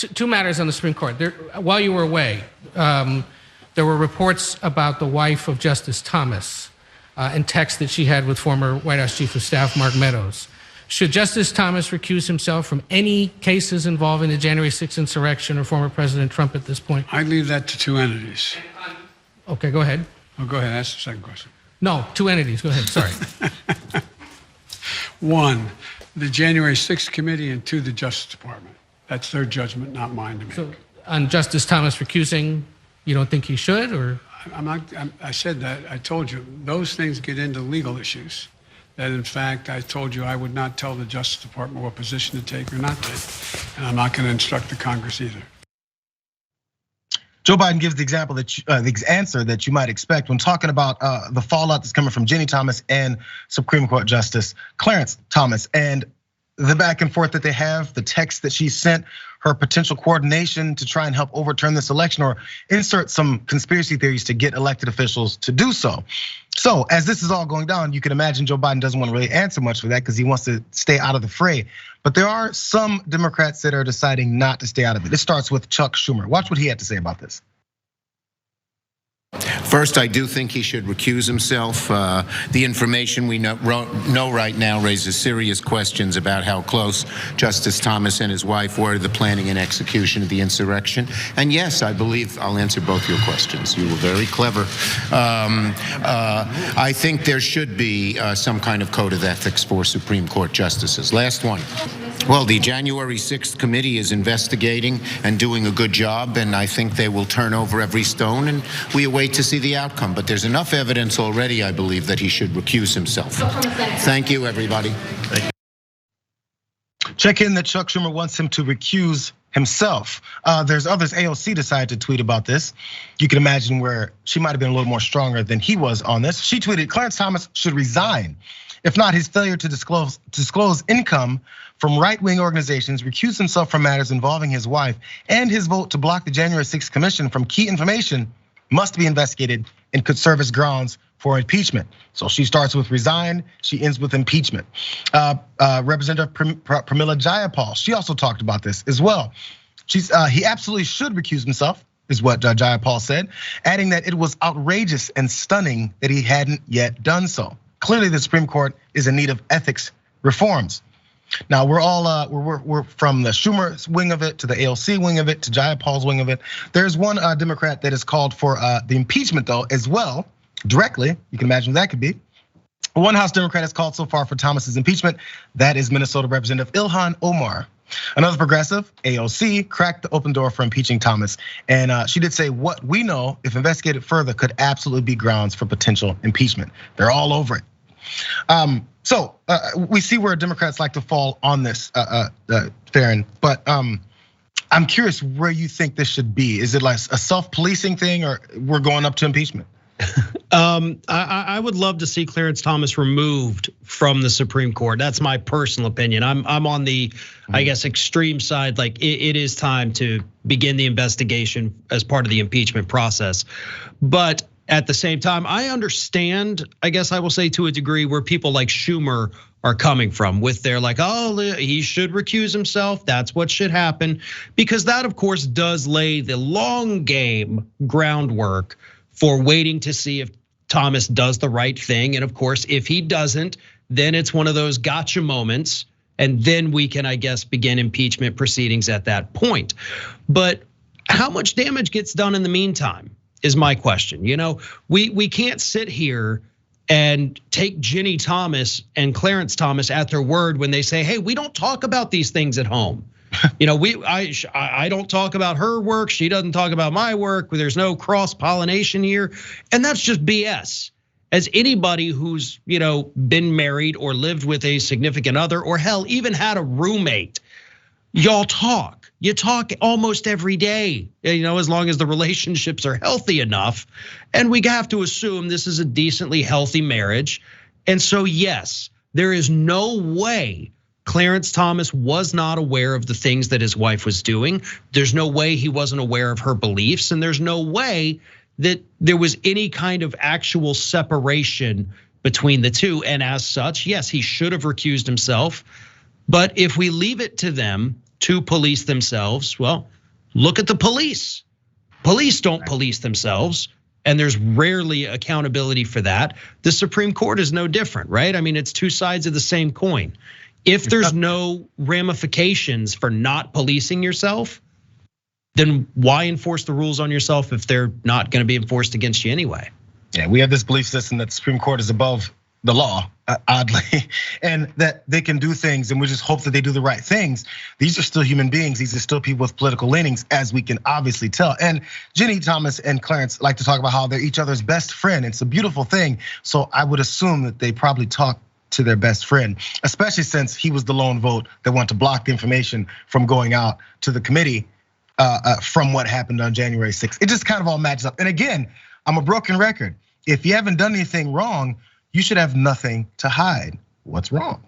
two matters on the Supreme Court. While you were away, there were reports about the wife of Justice Thomas and texts that she had with former White House Chief of Staff Mark Meadows. Should Justice Thomas recuse himself from any cases involving the January 6th insurrection or former President Trump at this point? I leave that to two entities. Okay, go ahead. Oh, go ahead. Ask the second question. No, two entities. Go ahead. Sorry. One, the January 6th committee, and two, the Justice Department. That's their judgment, not mine to make. So on Justice Thomas recusing, you don't think he should, or? I said that. I told you those things get into legal issues. That in fact, I told you I would not tell the Justice Department what position to take or not take, and I'm not going to instruct the Congress either. Joe Biden gives the example that the answer that you might expect when talking about the fallout that's coming from Ginny Thomas and Supreme Court Justice Clarence Thomas, and the back and forth that they have, the text that she sent, her potential coordination to try and help overturn this election or insert some conspiracy theories to get elected officials to do so. So as this is all going down, you can imagine Joe Biden doesn't want to really answer much for that because he wants to stay out of the fray. But there are some Democrats that are deciding not to stay out of it. It starts with Chuck Schumer. Watch what he had to say about this. First, I do think he should recuse himself. The information we know right now raises serious questions about how close Justice Thomas and his wife were to the planning and execution of the insurrection. And yes, I believe I'll answer both your questions. You were very clever. I think there should be some kind of code of ethics for Supreme Court justices. Last one. Well, the January 6th committee is investigating and doing a good job, and I think they will turn over every stone, and we await to see the outcome. But there's enough evidence already, I believe, that he should recuse himself. Thank you, everybody. Check in that Chuck Schumer wants him to recuse himself. There's others. AOC decided to tweet about this. You can imagine where she might have been a little more stronger than he was on this. She tweeted, Clarence Thomas should resign. If not, his failure to disclose income from right-wing organizations, recuse himself from matters involving his wife, and his vote to block the January 6th commission from key information must be investigated and could serve as grounds for impeachment. So she starts with resign, she ends with impeachment. Representative Pramila Jayapal, she also talked about this as well. He absolutely should recuse himself, is what Jayapal said, adding that it was outrageous and stunning that he hadn't yet done so. Clearly, the Supreme Court is in need of ethics reforms. Now we're from the Schumer wing of it to the AOC wing of it to Jayapal's wing of it. There's one Democrat that has called for the impeachment though as well, directly. You can imagine what that could be. One House Democrat has called so far for Thomas's impeachment. That is Minnesota Representative Ilhan Omar. Another progressive, AOC, cracked the open door for impeaching Thomas. And she did say what we know, if investigated further, could absolutely be grounds for potential impeachment. They're all over it. So we see where Democrats like to fall on this, Farron. But I'm curious where you think this should be. Is it like a self-policing thing, or we're going up to impeachment? I would love to see Clarence Thomas removed from the Supreme Court. That's my personal opinion. I'm on the, I guess, extreme side. Like it is time to begin the investigation as part of the impeachment process. But at the same time, I understand, I guess I will say to a degree, where people like Schumer are coming from with their like, oh, he should recuse himself. That's what should happen. Because that, of course, does lay the long game groundwork for waiting to see if Thomas does the right thing. And of course, if he doesn't, then it's one of those gotcha moments. And then we can, I guess, begin impeachment proceedings at that point. But how much damage gets done in the meantime is my question. You know, we can't sit here and take Ginny Thomas and Clarence Thomas at their word when they say, hey, we don't talk about these things at home. You know, I don't talk about her work. She doesn't talk about my work. There's no cross pollination here. And that's just BS. As anybody who's, been married or lived with a significant other, or hell, even had a roommate, y'all talk. You talk almost every day, as long as the relationships are healthy enough. And we have to assume this is a decently healthy marriage. And so, yes, there is no way Clarence Thomas was not aware of the things that his wife was doing. There's no way he wasn't aware of her beliefs. And there's no way that there was any kind of actual separation between the two. And as such, yes, he should have recused himself. But if we leave it to them to police themselves. Well, look at the police. Police don't police themselves, and there's rarely accountability for that. The Supreme Court is no different, right? I mean, it's two sides of the same coin. If there's no ramifications for not policing yourself, then why enforce the rules on yourself if they're not going to be enforced against you anyway? Yeah, we have this belief system that the Supreme Court is above the law, oddly, and that they can do things, and we just hope that they do the right things. These are still human beings. These are still people with political leanings, as we can obviously tell. And Ginny Thomas and Clarence like to talk about how they're each other's best friend. It's a beautiful thing. So I would assume that they probably talk to their best friend, especially since he was the lone vote that wanted to block the information from going out to the committee from what happened on January 6th. It just kind of all matches up. And again, I'm a broken record. If you haven't done anything wrong, you should have nothing to hide. What's wrong?